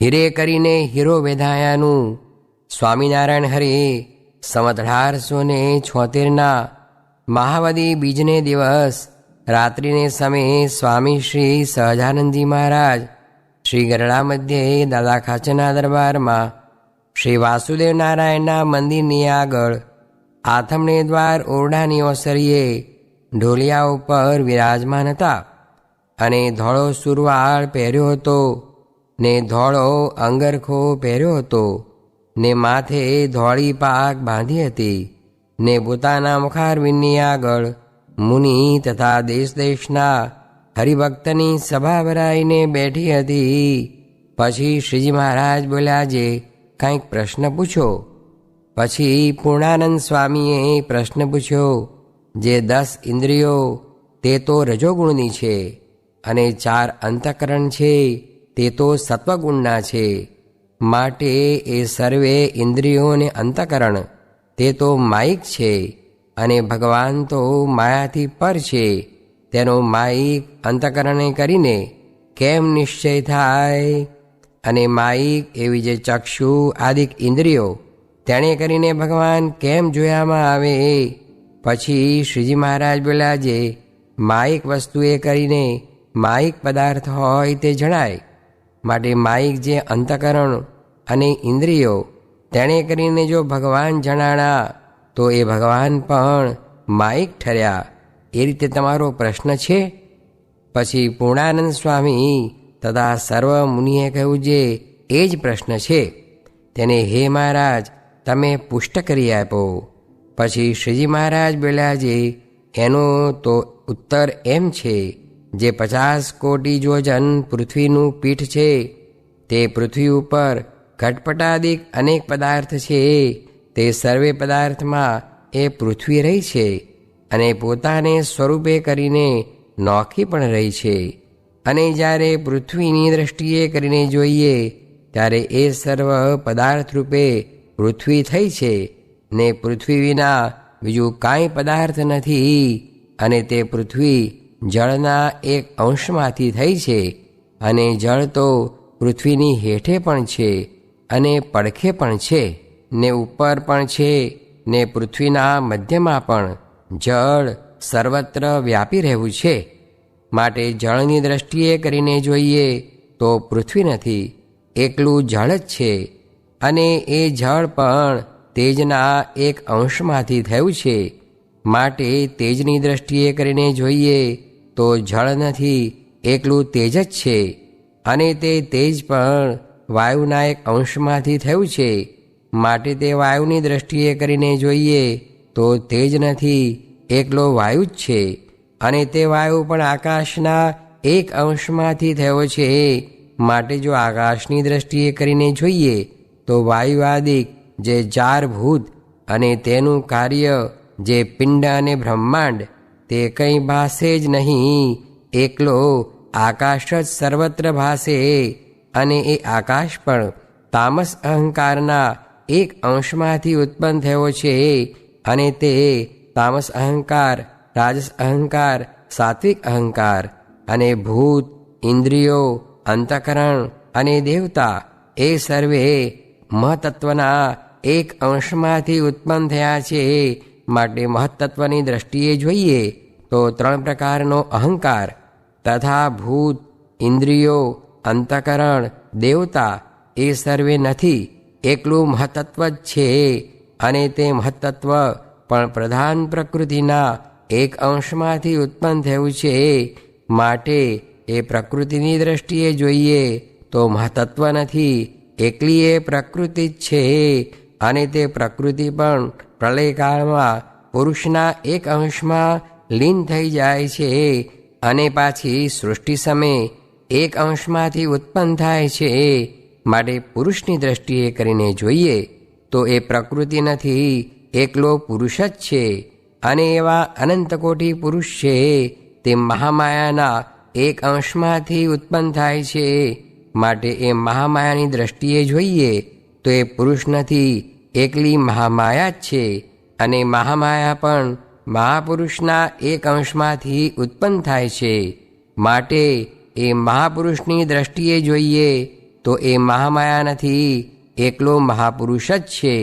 હીરે કરીને હીરો વેધાયાનું સ્વામિનારાયણ હરે સંવત 1876 મહાવદી બીજને દિવસ રાત્રિને સમયે સ્વામી શ્રી સહજાનંદજી મહારાજ શ્રી ગરડા મધ્યે દાદા ખાચરના દરબારમાં શ્રી વાસુદેવ નારાયણના મંદિરની આગળ આથમણે દ્વાર ઓરડાની ઓસરીએ ઢોલિયા ઉપર વિરાજમાન હતા અને ધોળો સુરવાળ પહેર્યો હતો ને ધોળો અંગરખો પહેર્યો હતો ને માથે ધોળી પાક બાંધી હતી ને પોતાના મુખારવિંદની આગળ મુનિ તથા દેશ દેશના હરિભક્તની સભા ભરાઈને બેઠી હતી. પછી શ્રીજી મહારાજ બોલ્યા, જે કંઈક પ્રશ્ન પૂછો. પછી પૂર્ણાનંદ સ્વામીએ પ્રશ્ન પૂછ્યો, જે 10 ઇન્દ્રિયો તે તો રજોગુણની છે અને 4 અંતઃકરણ છે તે તો સત્વગુણના છે. માટે એ સર્વે ઇન્દ્રિયોને અંતઃકરણ તે તો માયિક છે અને ભગવાન તો માયાથી પર છે. તેનો માયિક અંતઃકરણે કરીને કેમ નિશ્ચય થાય? અને માયિક એવી જે ચક્ષુ આદિક ઇન્દ્રિયો તેણે કરીને ભગવાન કેમ જોયામાં આવે? પછી શ્રીજી મહારાજ બોલ્યા, જે માયિક વસ્તુએ કરીને માયિક પદાર્થ હોય તે જણાય. માટે માયિક જે અંતઃકરણ અને ઇન્દ્રિયો તેણે કરીને જો ભગવાન જણાણા તો એ ભગવાન પણ માયિક ઠર્યા. એ રીતે તમારો પ્રશ્ન છે? પછી પૂર્ણાનંદ સ્વામી તથા સર્વ મુનિએ કહ્યું, જે એ જ પ્રશ્ન છે તેને હે મહારાજ તમે પુષ્ટ કરી આપો. પછી શ્રીજી મહારાજ બોલ્યા, જે એનો તો ઉત્તર એમ છે, જે 50 કોટી યોજન પૃથ્વીનું પીઠ છે તે પૃથ્વી ઉપર ઘટપટાદિક અનેક પદાર્થ છે. તે સર્વે પદાર્થમાં એ પૃથ્વી રહી છે અને પોતાને સ્વરૂપે કરીને નોખી પણ રહી છે. અને જ્યારે પૃથ્વીની દૃષ્ટિએ કરીને જોઈએ ત્યારે એ સર્વ પદાર્થ રૂપે પૃથ્વી થઈ છે ને પૃથ્વી વિના બીજું કાંઈ પદાર્થ નથી. અને તે પૃથ્વી જળના એક અંશમાંથી થઈ છે અને જળ તો પૃથ્વીની હેઠે પણ છે અને પડખે પણ છે ને ઉપર પણ છે ને પૃથ્વીના મધ્યમાં પણ જળ સર્વત્ર વ્યાપી રહેવું છે. માટે જળની દૃષ્ટિએ કરીને જોઈએ તો પૃથ્વી નથી, એકલું જળ જ છે. અને એ જળ પણ તેજના એક અંશમાંથી થયું છે. માટે તેજની દૃષ્ટિએ કરીને જોઈએ તો જળ નથી, એકલું તેજ જ છે. અને તે તેજ પણ વાયુના એક અંશમાંથી થયું છે. માટે તે વાયુની દૃષ્ટિએ કરીને જોઈએ તો તેજ નથી, એકલો વાયુ જ છે. અને તે વાયુ પણ આકાશના એક અંશમાંથી થયો છે. માટે જો આકાશની દૃષ્ટિએ કરીને જોઈએ તો વાયુ આદિક જે 4 ભૂત અને તેનું કાર્ય જે પિંડ અને બ્રહ્માંડ તે કંઈ ભાસે જ નહીં, એકલો આકાશ જ સર્વત્ર ભાસે. અને એ આકાશ પણ તામસ અહંકારના એક અંશમાંથી ઉત્પન્ન થયો છે. અને તે તામસ અહંકાર, રાજસ અહંકાર, સાત્વિક અહંકાર અને ભૂત, ઇન્દ્રિયો, અંતઃકરણ અને દેવતા એ સર્વે મહત્તત્વના એક અંશમાંથી ઉત્પન્ન થયા છે. માટે મહત્તત્વની દૃષ્ટિએ જોઈએ તો 3 પ્રકારનો અહંકાર તથા ભૂત, ઇન્દ્રિયો, અંતઃકરણ, દેવતા એ સર્વે નથી, એકલું મહત્તત્વ જ છે. અને તે મહત્તત્વ પણ પ્રધાન પ્રકૃતિના એક અંશમાંથી ઉત્પન્ન થયું છે. માટે એ પ્રકૃતિની દૃષ્ટિએ જોઈએ તો મહત્તત્વ નથી, એકલી એ પ્રકૃતિ જ છે. અને તે પ્રકૃતિ પણ પ્રલયકાળમાં પુરુષના એક અંશમાં લીન થઈ જાય છે અને પાછી સૃષ્ટિ સમયે એક અંશમાંથી ઉત્પન્ન થાય છે. માટે પુરુષની દૃષ્ટિએ કરીને જોઈએ તો એ પ્રકૃતિ નથી, એકલો પુરુષ જ છે. અને એવા અનંત કોટી પુરુષ છે તે મહામાયાના એક અંશમાંથી ઉત્પન્ન થાય છે. માટે એ મહામાયાની દૃષ્ટિએ જોઈએ તો એ પુરુષ નથી, એકલી મહામાયા જ છે. અને મહામાયા પણ મહાપુરુષના એક અંશમાંથી ઉત્પન્ન થાય છે. માટે એ મહાપુરુષની દૃષ્ટિએ જોઈએ તો એ મહામાયા નથી, એકલો મહાપુરુષ જ છે.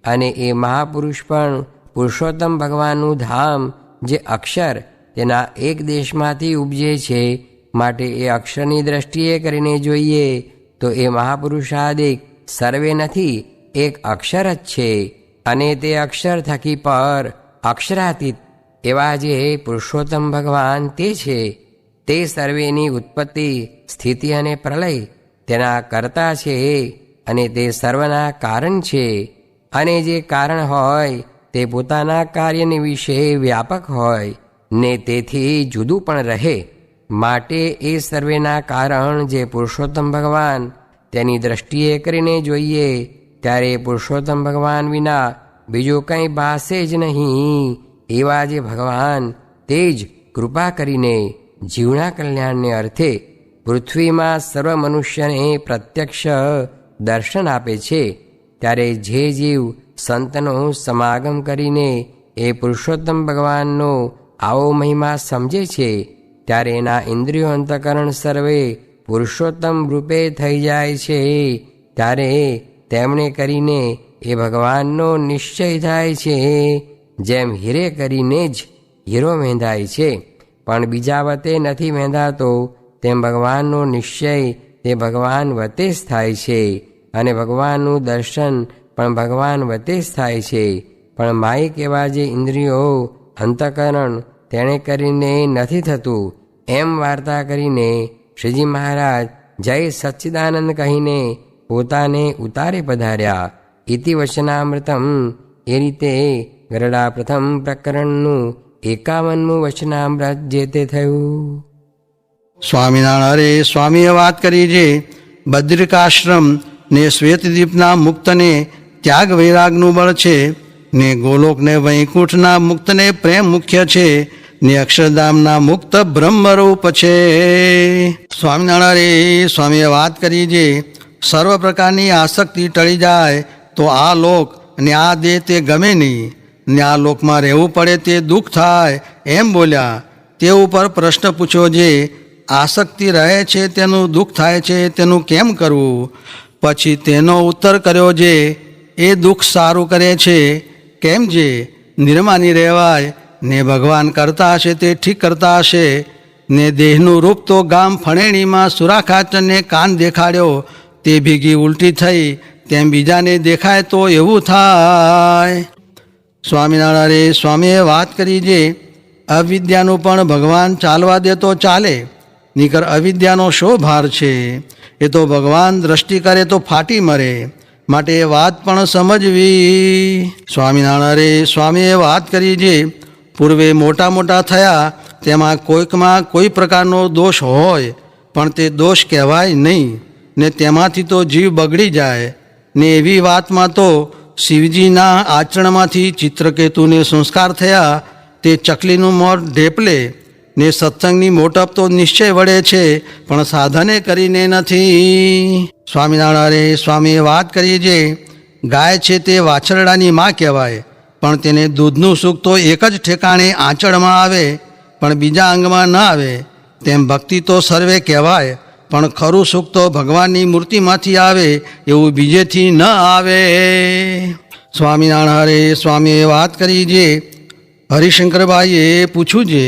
અને એ મહાપુરુષ પણ પુરુષોત્તમ ભગવાનનું ધામ જે અક્ષર તેના એક દેશમાંથી ઉપજે છે, માટે એ અક્ષરની દ્રષ્ટિએ કરીને જોઈએ તો એ મહાપુરુષાદિક સર્વે નથી, એક અક્ષર જ છે. અને તે અક્ષર થકી પર અક્ષરાતીત એવા જે પુરુષોત્તમ ભગવાન તે છે. તે સર્વેની ઉત્પત્તિ, સ્થિતિ અને પ્રલય તેના કર્તા છે, અને તે સર્વના કારણ છે. અને જે કારણ હોય તે પોતાના કાર્યની વિશે વ્યાપક હોય ને તેથી જુદું પણ રહે. માટે એ સર્વેના કારણ જે પુરુષોત્તમ ભગવાન તેની દ્રષ્ટિએ કરીને જોઈએ ત્યારે પુરુષોત્તમ ભગવાન વિના બીજું કંઈ ભાસે જ નહીં. એવા જે ભગવાન તે જ કૃપા કરીને જીવના કલ્યાણને અર્થે પૃથ્વીમાં સર્વ મનુષ્યને પ્રત્યક્ષ દર્શન આપે છે. ત્યારે જે જીવ સંતનો સમાગમ કરીને એ પુરુષોત્તમ ભગવાનનો આવો મહિમા સમજે છે, ત્યારે એના ઇન્દ્રિયો અંતઃકરણ સર્વે પુરુષોત્તમ રૂપે થઈ જાય છે. ત્યારે તેમણે કરીને એ ભગવાનનો નિશ્ચય થાય છે. જેમ હીરે કરીને જ હીરો વેંધાય છે, પણ બીજા વતે નથી વેંધાતો, તેમ ભગવાનનો નિશ્ચય તે ભગવાન વતે જ થાય છે. અને ભગવાનનું દર્શન પણ ભગવાન વતે જ થાય છે. પણ માયિક એવા જે ઇન્દ્રિયો અંતઃકરણ તેણે કરીને નથી થતું. એમ વાર્તા કરીને શ્રીજી મહારાજ જય સચ્ચિદાનંદ કહીને પોતાને ઉતારે પધાર્યા. ઇતિ વચનામૃતમ. એ રીતે ગરડા પ્રથમ પ્રકરણનું 51મું વચનામૃત જે તે થયું. સ્વામિનારાયણ સ્વામીએ વાત કરી છે બદ્રિકાશ્રમ ને શ્વેતદ્વીપના મુક્તને ત્યાગ વૈરાગનું બળ છે, ને ગોલોક ને વૈકુંઠના મુક્તને પ્રેમ મુખ્ય છે, ને અક્ષરધામના મુક્ત બ્રહ્મરૂપ છે. સ્વામિનારાયણ સ્વામીએ વાત કરી છે સર્વ પ્રકારની આસક્તિ ટળી જાય તો આ લોક અને આ દેહ તે ગમે નહીં, ને આ લોકમાં રહેવું પડે તે દુઃખ થાય એમ બોલ્યા. તે ઉપર પ્રશ્ન પૂછ્યો છે આસક્તિ રહે છે તેનું દુઃખ થાય છે તેનું કેમ કરવું? પછી તેનો ઉત્તર કર્યો છે એ દુઃખ સારું કરે છે. કેમ છે નિર્માની રહેવાય, ને ભગવાન કરતા હશે તે ઠીક કરતા હશે, ને દેહનું રૂપ તો ગામ ફણેણીમાં સુરાખાચરને કાન દેખાડ્યો તે ભીગી ઉલટી થઈ, તેમ બીજાને દેખાય તો એવું થાય. સ્વામિનારાયણ સ્વામીએ વાત કરી છે અવિદ્યાનું પણ ભગવાન ચાલવા દે તો ચાલે, નીકર અવિદ્યાનો શો ભાર છે? એ તો ભગવાન દ્રષ્ટિ કરે તો ફાટી મરે, માટે એ વાત પણ સમજવી. સ્વામિનારાયણ સ્વામીએ વાત કરી છે પૂર્વે મોટા મોટા થયા તેમાં કોઈકમાં કોઈ પ્રકારનો દોષ હોય, પણ તે દોષ કહેવાય નહીં, ને તેમાંથી તો જીવ બગડી જાય. ને એવી વાતમાં તો શિવજીના આચરણમાંથી ચિત્રકેતુને સંસ્કાર થયા તે ચકલીનું મોર ઢેપલે, ને સત્સંગની મોટપ તો નિશ્ચય વળે છે પણ સાધને કરીને નથી. સ્વામિનારાયણ સ્વામીએ વાત કરી છે ગાય છે તે વાછરડાની માં કહેવાય, પણ તેને દૂધનું સુખ તો એક જ ઠેકાણે આંચળમાં આવે પણ બીજા અંગમાં ન આવે. તેમ ભક્તિ તો સર્વે કહેવાય, પણ ખરું સુખ તો ભગવાનની મૂર્તિમાંથી આવે, એવું બીજેથી ન આવે. સ્વામિનારાયણ સ્વામીએ વાત કરી છે હરિશંકરભાઈએ પૂછ્યું છે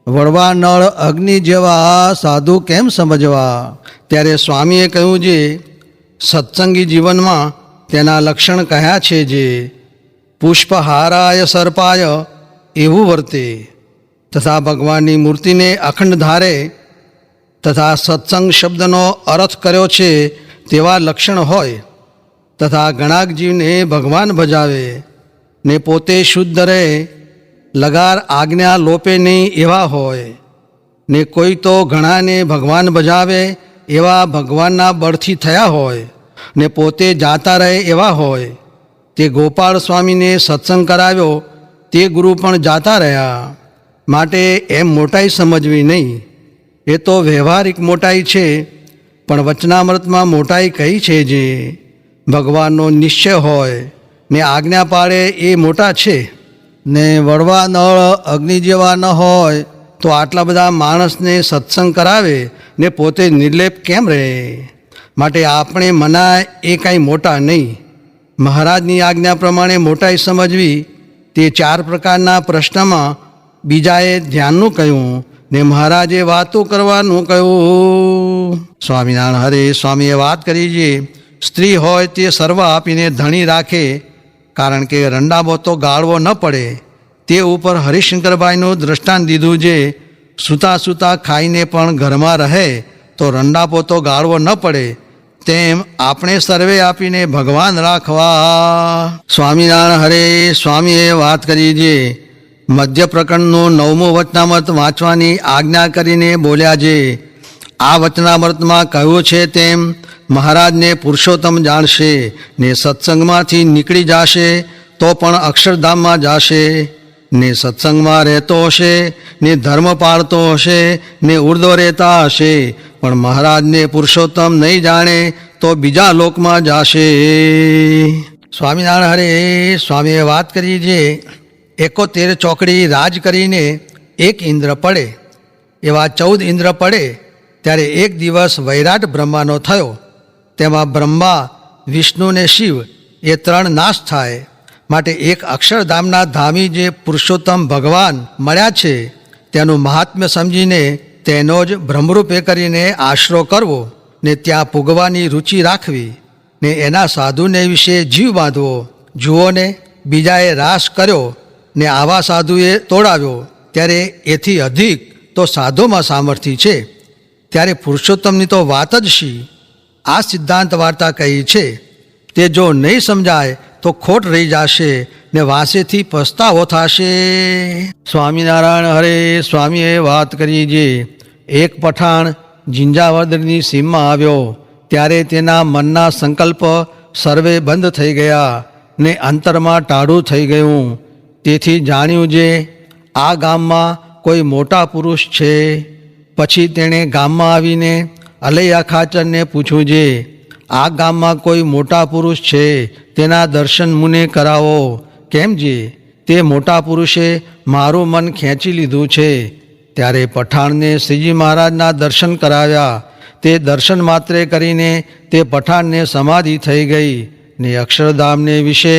વળવા નળ અગ્નિ જેવા સાધુ કેમ સમજવા? ત્યારે સ્વામીએ કહ્યું છે સત્સંગી જીવનમાં તેના લક્ષણ કહ્યા છે જે પુષ્પહારાય સર્પાય એવું વર્તે, તથા ભગવાનની મૂર્તિને અખંડ ધારે, તથા સત્સંગ શબ્દનો અર્થ કર્યો છે તેવા લક્ષણ હોય, તથા ઘણાક જીવને ભગવાન ભજાવે, ને પોતે શુદ્ધ રહે, લગાર આજ્ઞા લોપે નહીં એવા હોય, ને કોઈ તો ઘણાને ભગવાન ભજાવે એવા ભગવાનના બળથી થયા હોય, ને પોતે જાતા રહે એવા હોય. તે ગોપાળ સ્વામીને સત્સંગ કરાવ્યો તે ગુરુ પણ જાતા રહ્યા, માટે એમ મોટાઈ સમજવી નહીં. એ તો વ્યવહારિક મોટાઈ છે, પણ વચનામૃતમાં મોટાઈ કઈ છે જે ભગવાનનો નિશ્ચય હોય ને આજ્ઞા પાડે એ મોટા છે. ને વળવા નળ અગ્નિ જેવા ન હોય તો આટલા બધા માણસને સત્સંગ કરાવે ને પોતે નિર્લેપ કેમ રહે? માટે આપણે મનાય એ કાંઈ મોટા નહીં. મહારાજની આજ્ઞા પ્રમાણે મોટાઈ સમજવી તે 4 પ્રકારના પ્રશ્નમાં બીજાએ ધ્યાનનું કહ્યું ને મહારાજે વાતો કરવાનું કહ્યું. સ્વામિનારાયણ હરે સ્વામીએ વાત કરી છે, સ્ત્રી હોય તે સર્વ આપીને ધણી રાખે, કારણ કે રંડાબો તો ગાળવો ન પડે. તે ઉપર હરિશંકરભાઈનું દ્રષ્ટાંત દીધું છે, સૂતા સૂતા ખાઈને પણ ઘરમાં રહે તો રંડાપો તો ગાળવો ન પડે, તેમ આપણે સર્વે આપીને ભગવાન રાખવા. સ્વામિનારાયણ હરે સ્વામીએ વાત કરી છે, મધ્ય પ્રકરણનું 9મું વચનામૃત વાંચવાની આજ્ઞા કરીને બોલ્યા છે. આ વચનામૃતમાં કહ્યું છે તેમ મહારાજને પુરુષોત્તમ જાણશે ને સત્સંગમાંથી નીકળી જશે તો પણ અક્ષરધામમાં જશે ને સત્સંગમાં રહેતો હશે ને ધર્મ પાળતો હશે ને ઉર્ધ્વ રહેતા હશે, પણ મહારાજને પુરુષોત્તમ નહીં જાણે તો બીજા લોકમાં જશે. સ્વામિનારાયણ હરે સ્વામીએ વાત કરી છે, 71 ચોકડી રાજ કરીને એક ઇન્દ્ર પડે, એવા 14 ઇન્દ્ર પડે ત્યારે એક દિવસ વૈરાટ બ્રહ્માનો થયો. તેમાં બ્રહ્મા, વિષ્ણુ ને શિવ એ 3 નાશ થાય. માટે એક અક્ષરધામના ધામી જે પુરુષોત્તમ ભગવાન મળ્યા છે તેનું મહાત્મ્ય સમજીને તેનો જ બ્રહ્મરૂપે કરીને આશરો કરવો ને ત્યાં પૂગવાની રુચિ રાખવી ને એના સાધુને વિશે જીવ બાંધવો. જુઓ ને, બીજાએ રાસ કર્યો ને આવા સાધુએ તોડાવ્યો, ત્યારે એથી અધિક તો સાધુમાં સામર્થ્ય છે, ત્યારે પુરુષોત્તમની તો વાત જ શી. આ સિદ્ધાંત વાર્તા કહી છે, તે જો નહીં સમજાય તો ખોટ રહી જશે ને વાંસેથી પસ્તાવો થશે. સ્વામિનારાયણ હરે સ્વામીએ વાત કરી છે, એક પઠાણ જિંજાવદરની સીમમાં આવ્યો ત્યારે તેના મનના સંકલ્પ સર્વે બંધ થઈ ગયા ને અંતરમાં ટાઢું થઈ ગયું. તેથી જાણ્યું જે આ ગામમાં કોઈ મોટા પુરુષ છે. પછી તેણે ગામમાં આવીને અલૈયા ખાચરને પૂછ્યું છે, આ ગામમાં કોઈ મોટા પુરુષ છે, તેના દર્શન મુને કરાવો. કેમ છે? તે મોટા પુરુષે મારું મન ખેંચી લીધું છે. ત્યારે પઠાણને શ્રીજી મહારાજના દર્શન કરાવ્યા. તે દર્શન માત્રે કરીને તે પઠાણને સમાધિ થઈ ગઈ ને અક્ષરધામને વિશે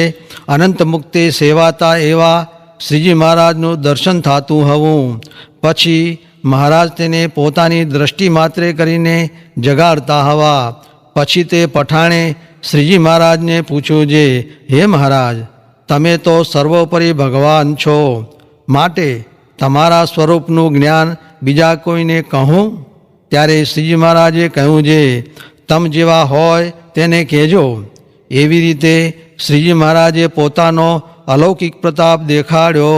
અનંત મુક્તે સેવાતા એવા શ્રીજી મહારાજનું દર્શન થતું હતું. પછી મહારાજ તેને પોતાની દ્રષ્ટિ માત્રે કરીને જગાડતા હવા. પછી તે પઠાણે શ્રીજી મહારાજને પૂછ્યું છે, હે મહારાજ, તમે તો સર્વોપરી ભગવાન છો, માટે તમારા સ્વરૂપનું જ્ઞાન બીજા કોઈને કહું? ત્યારે શ્રીજી મહારાજે કહ્યું છે, તમ જેવા હોય તેને કહેજો. એવી રીતે શ્રીજી મહારાજે પોતાનો અલૌકિક પ્રતાપ દેખાડ્યો.